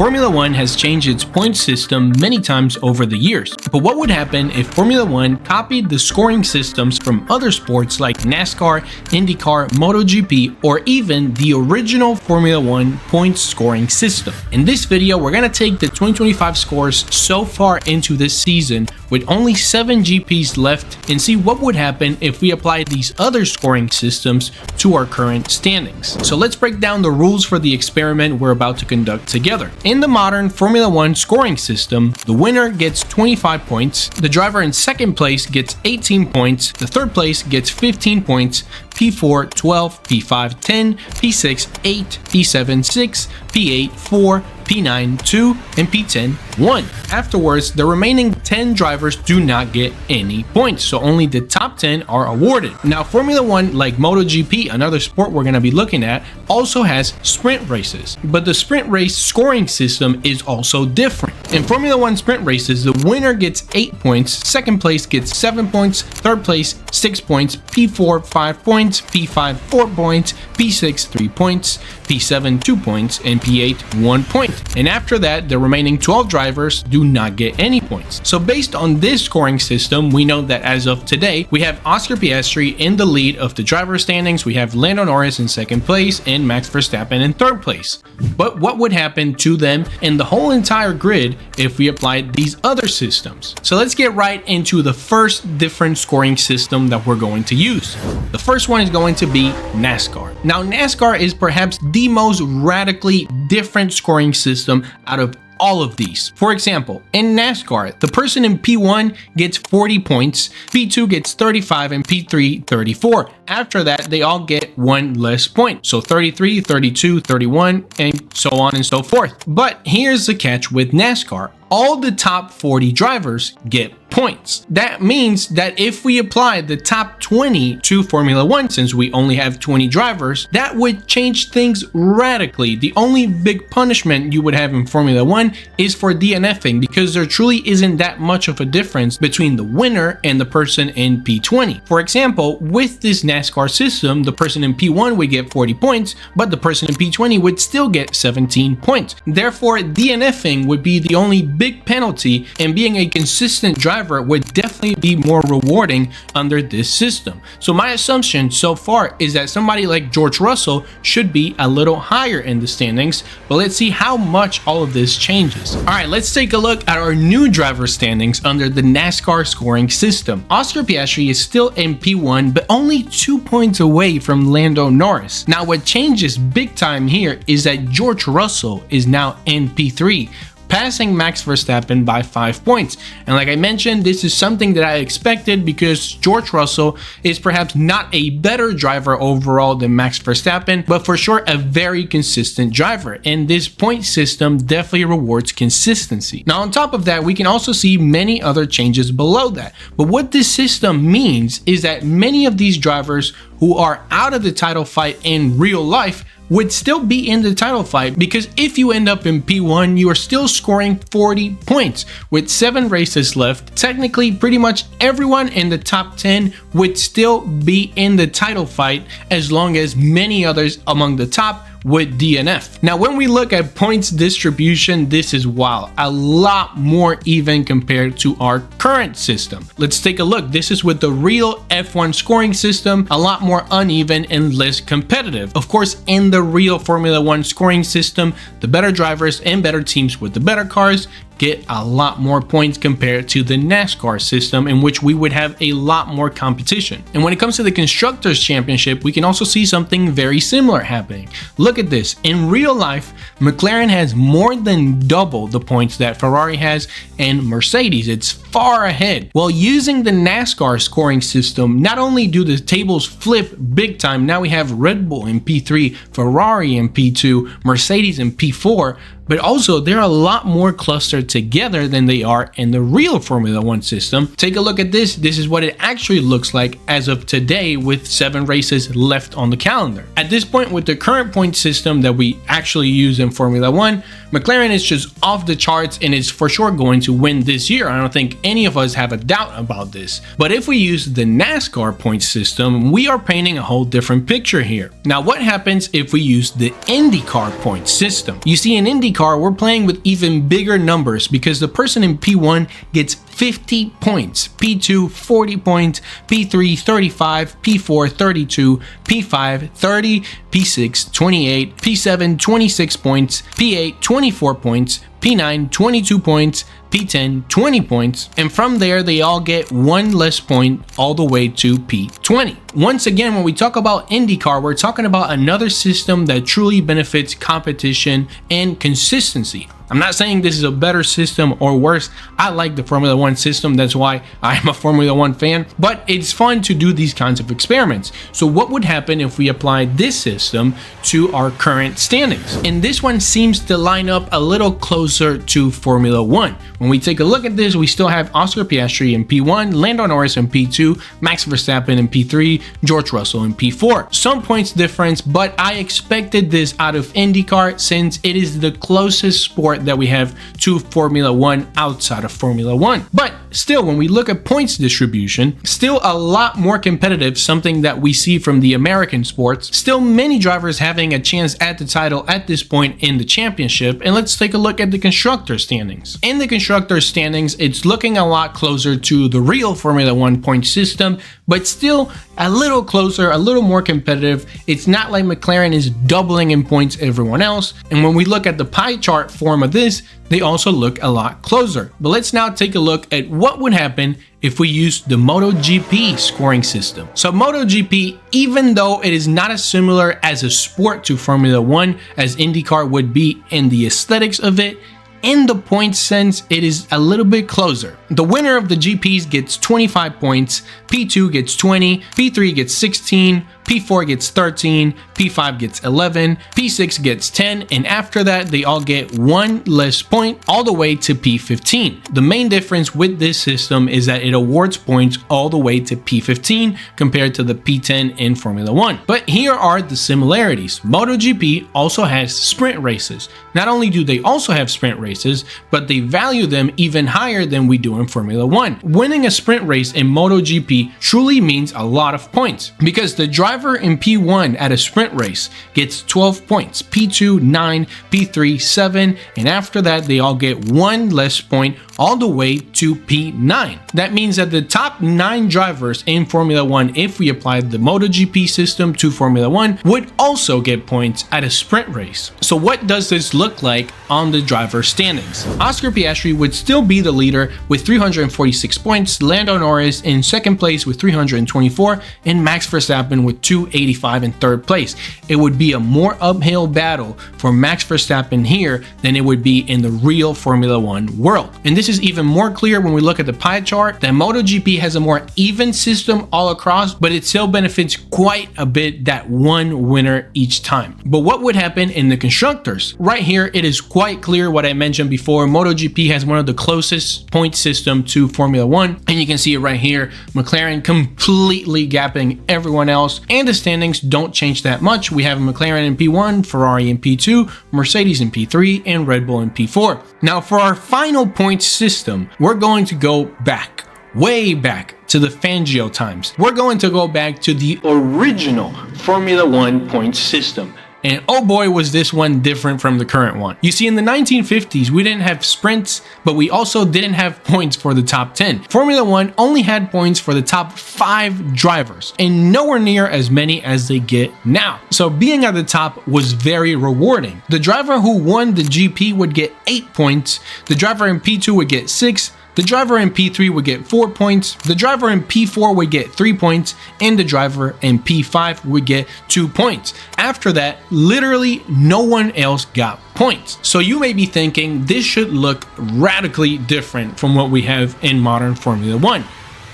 Formula One has changed its point system many times over the years. But what would happen if Formula One copied the scoring systems from other sports like NASCAR, IndyCar, MotoGP, or even the original Formula One points scoring system? In this video, we're going to take the 2025 scores so far into this season with only 7 GPs left and see what would happen if we applied these other scoring systems to our current standings. So let's break down the rules for the experiment we're about to conduct together. In the modern Formula One scoring system, the winner gets 25 points, the driver in second place gets 18 points, the third place gets 15 points, P4 12, P5 10, P6 8, P7 6, P8 4, P9 2, and P10 1. Afterwards, the remaining 10 drivers do not get any points, so only the top 10 are awarded. Now, Formula One, like MotoGP, another sport we're going to be looking at, also has sprint races, but the sprint race scoring system is also different. In Formula One sprint races, the winner gets 8 points, second place gets 7 points, third place 6 points, P4 5 points, P5 4 points, P6 3 points, P7 2 points, and P8 1 point. And after that, the remaining 12 drivers do not get any points. So based on this scoring system, we know that as of today, we have Oscar Piastri in the lead of the driver standings, we have Lando Norris in second place, and Max Verstappen in third place. But what would happen to them in the whole entire grid if we applied these other systems? So let's get right into the first different scoring system that we're going to use. The first one is going to be NASCAR. Now, NASCAR is perhaps the most radically different scoring system out of all of these. For example, in NASCAR, the person in P1 gets 40 points, P2 gets 35, and P3 34. After that, they all get one less point. So 33, 32, 31, and so on and so forth. But here's the catch with NASCAR. All the top 40 drivers get points. That means that if we apply the top 20 to Formula One, since we only have 20 drivers, that would change things radically. The only big punishment you would have in Formula One is for DNFing, because there truly isn't that much of a difference between the winner and the person in P20. For example, with this NASCAR system, the person in P1 would get 40 points, but the person in P20 would still get 17 points. Therefore, DNFing would be the only big penalty, and being a consistent driver would definitely be more rewarding under this system. So my assumption so far is that somebody like George Russell should be a little higher in the standings, but let's see how much all of this changes. All right, let's take a look at our new driver standings under the NASCAR scoring system. Oscar Piastri is still in P1, but only 2 points away from Lando Norris. Now, what changes big time here is that George Russell is now in P3, passing Max Verstappen by 5 points. And like I mentioned, this is something that I expected because George Russell is perhaps not a better driver overall than Max Verstappen, but for sure a very consistent driver. And this point system definitely rewards consistency. Now, on top of that, we can also see many other changes below that. But what this system means is that many of these drivers who are out of the title fight in real life would still be in the title fight, because if you end up in P1, you are still scoring 40 points. With 7 races left, technically pretty much everyone in the top 10 would still be in the title fight, as long as many others among the top would DNF. Now, when we look at points distribution, this is wild. A lot more even compared to our current system. Let's take a look. This is with the real F1 scoring system, a lot more uneven and less competitive. Of course, in the real Formula One scoring system, the better drivers and better teams with the better cars get a lot more points compared to the NASCAR system, in which we would have a lot more competition. And when it comes to the Constructors' Championship, we can also see something very similar happening. Look at this. In real life, McLaren has more than double the points that Ferrari has, and Mercedes, it's far ahead. Well, using the NASCAR scoring system, not only do the tables flip big time, now we have Red Bull in P3, Ferrari in P2, Mercedes in P4, but also they're a lot more clustered together than they are in the real Formula One system. Take a look at this. This is what it actually looks like as of today, with 7 races left on the calendar. At this point, with the current point system that we actually use in Formula One, McLaren is just off the charts and is for sure going to win this year. I don't think any of us have a doubt about this. But if we use the NASCAR point system, we are painting a whole different picture here. Now, what happens if we use the IndyCar point system? You see, in IndyCar, IndyCar, we're playing with even bigger numbers because the person in P1 gets 50 points, P2 40 points, P3 35, P4 32, P5 30, P6 28, P7 26 points, P8 24 points, P9 22 points, P10 20 points, and from there they all get one less point all the way to P20. Once again, when we talk about IndyCar, we're talking about another system that truly benefits competition and consistency. I'm not saying this is a better system or worse. I like the Formula One system. That's why I'm a Formula One fan, but it's fun to do these kinds of experiments. So what would happen if we applied this system to our current standings? And this one seems to line up a little closer to Formula One. When we take a look at this, we still have Oscar Piastri in P1, Lando Norris in P2, Max Verstappen in P3, George Russell in P4. Some points difference, but I expected this out of IndyCar since it is the closest sport that we have to Formula One outside of Formula One. But still, when we look at points distribution, still a lot more competitive, something that we see from the American sports. Still many drivers having a chance at the title at this point in the championship. And let's take a look at the constructor standings. In the constructor standings, it's looking a lot closer to the real Formula One point system, but still a little closer, a little more competitive. It's not like McLaren is doubling in points everyone else. And when we look at the pie chart form of this, they also look a lot closer. But let's now take a look at what would happen if we use the MotoGP scoring system. So MotoGP, even though it is not as similar as a sport to Formula One as IndyCar would be in the aesthetics of it, in the point sense, it is a little bit closer. The winner of the GPs gets 25 points, P2 gets 20, P3 gets 16, P4 gets 13, P5 gets 11, P6 gets 10, and after that, they all get one less point all the way to P15. The main difference with this system is that it awards points all the way to P15 compared to the P10 in Formula One. But here are the similarities. MotoGP also has sprint races. Not only do they also have sprint races, but they value them even higher than we do in Formula One. Winning a sprint race in MotoGP truly means a lot of points because the driver in P1 at a sprint race gets 12 points, P2 9, P3 7, and after that they all get one less point all the way to P9. That means that the top 9 drivers in Formula One, if we applied the MotoGP system to Formula One, would also get points at a sprint race. So what does this look like on the driver standings? Oscar Piastri would still be the leader with 346 points, Lando Norris in second place with 324, and Max Verstappen with 285 in third place. It would be a more uphill battle for Max Verstappen here than it would be in the real Formula One world. And this is even more clear when we look at the pie chart that MotoGP has a more even system all across, but it still benefits quite a bit that one winner each time. But what would happen in the constructors? Right here, it is quite clear what I mentioned before. MotoGP has one of the closest point system to Formula One, and you can see it right here. McLaren completely gapping everyone else, and the standings don't change that much. We have McLaren in P1, Ferrari in P2, Mercedes in P3, and Red Bull in P4. Now for our final point system, we're going to go back, way back to the Fangio times. We're going to go back to the original Formula One point system. And oh boy, was this one different from the current one. You see, in the 1950s, we didn't have sprints, but we also didn't have points for the top 10. Formula One only had points for the top 5 drivers, and nowhere near as many as they get now. So being at the top was very rewarding. The driver who won the GP would get 8 points, the driver in P2 would get 6, the driver in P3 would get 4 points, the driver in P4 would get 3 points, and the driver in P5 would get 2 points. After that, literally no one else got points. So you may be thinking this should look radically different from what we have in modern Formula One.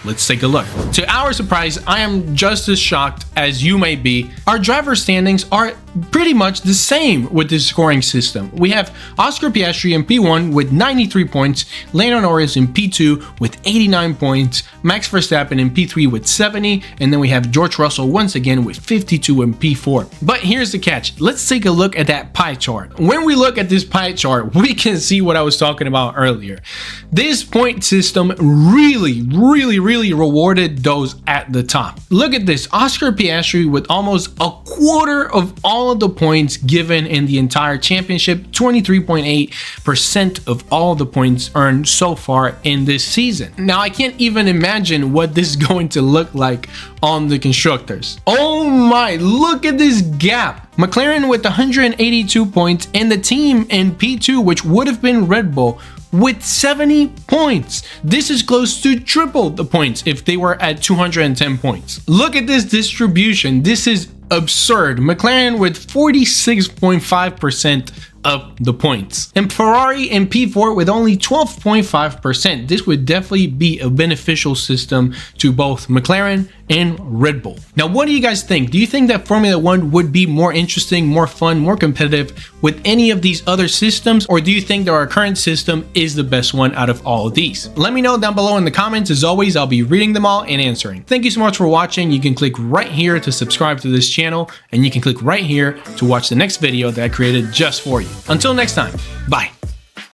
Let's take a look. To our surprise, I am just as shocked as you may be. Our driver standings are pretty much the same with this scoring system. We have Oscar Piastri in P1 with 93 points, Lando Norris in P2 with 89 points, Max Verstappen in P3 with 70, and then we have George Russell once again with 52 in P4. But here's the catch. Let's take a look at that pie chart. When we look at this pie chart, we can see what I was talking about earlier. This point system really really rewarded those at the top. Look at this, Oscar Piastri with almost a quarter of all of the points given in the entire championship, 23.8% of all the points earned so far in this season. Now I can't even imagine what this is going to look like on the constructors. Oh my, look at this gap. McLaren with 182 points and the team in P2, which would have been Red Bull, with 70 points. This is close to triple the points if they were at 210 points. Look at this distribution. This is absurd. McLaren with 46.5% of the points, and Ferrari in P4 with only 12.5%. This would definitely be a beneficial system to both McLaren and Red Bull. Now, what do you guys think? Do you think that Formula One would be more interesting, more fun, more competitive with any of these other systems, or do you think that our current system is the best one out of all of these? Let me know down below in the comments. As always, I'll be reading them all and answering. Thank you so much for watching. You can click right here to subscribe to this channel, and you can click right here to watch the next video that I created just for you. Until next time, bye.